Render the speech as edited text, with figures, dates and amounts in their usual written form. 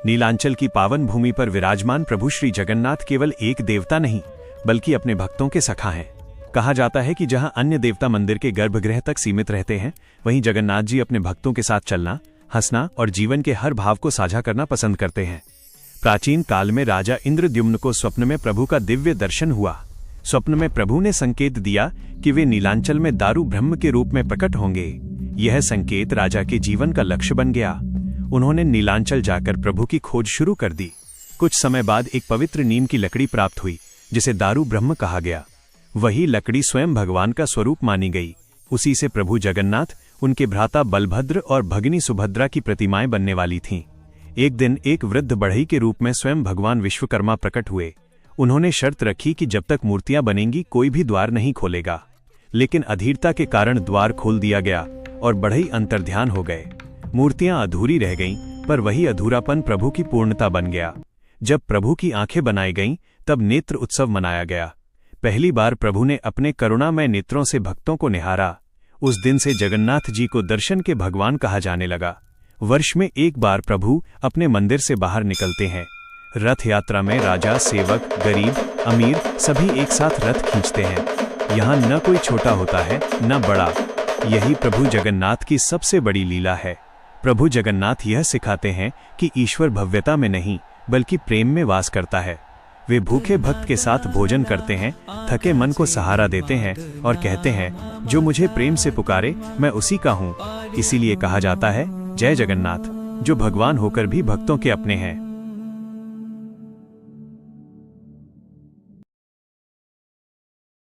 नीलांचल की पावन भूमि पर विराजमान प्रभु श्री जगन्नाथ केवल एक देवता नहीं बल्कि अपने भक्तों के सखा हैं। कहा जाता है कि जहां अन्य देवता मंदिर के गर्भगृह तक सीमित रहते हैं, वहीं जगन्नाथ जी अपने भक्तों के साथ चलना, हंसना और जीवन के हर भाव को साझा करना पसंद करते हैं। प्राचीन काल में राजा इंद्रद्युम्न को स्वप्न में प्रभु का दिव्य दर्शन हुआ। स्वप्न में प्रभु ने संकेत दिया कि वे नीलांचल में दारू ब्रह्म के रूप में प्रकट होंगे। यह संकेत राजा के जीवन का लक्ष्य बन गया। उन्होंने नीलांचल जाकर प्रभु की खोज शुरू कर दी। कुछ समय बाद एक पवित्र नीम की लकड़ी प्राप्त हुई, जिसे दारू ब्रह्म कहा गया। वही लकड़ी स्वयं भगवान का स्वरूप मानी गई। उसी से प्रभु जगन्नाथ, उनके भ्राता बलभद्र और भगिनी सुभद्रा की प्रतिमाएं बनने वाली थीं। एक दिन एक वृद्ध बढ़ई के रूप में स्वयं भगवान विश्वकर्मा प्रकट हुए। उन्होंने शर्त रखी कि जब तक मूर्तियां बनेंगी कोई भी द्वार नहीं खोलेगा। लेकिन अधीरता के कारण द्वार खोल दिया गया और बढ़ई अंतर्ध्यान हो गए। मूर्तियां अधूरी रह गईं, पर वही अधूरापन प्रभु की पूर्णता बन गया। जब प्रभु की आंखें बनाई गईं, तब नेत्र उत्सव मनाया गया। पहली बार प्रभु ने अपने करुणामय नेत्रों से भक्तों को निहारा। उस दिन से जगन्नाथ जी को दर्शन के भगवान कहा जाने लगा। वर्ष में एक बार प्रभु अपने मंदिर से बाहर निकलते हैं। रथ यात्रा में राजा, सेवक, गरीब, अमीर सभी एक साथ रथ खींचते हैं। यहाँ न कोई छोटा होता है न बड़ा। यही प्रभु जगन्नाथ की सबसे बड़ी लीला है। प्रभु जगन्नाथ यह सिखाते हैं कि ईश्वर भव्यता में नहीं बल्कि प्रेम में वास करता है। वे भूखे भक्त के साथ भोजन करते हैं, थके मन को सहारा देते हैं और कहते हैं, जो मुझे प्रेम से पुकारे मैं उसी का हूँ। इसीलिए कहा जाता है, जय जगन्नाथ, जो भगवान होकर भी भक्तों के अपने हैं।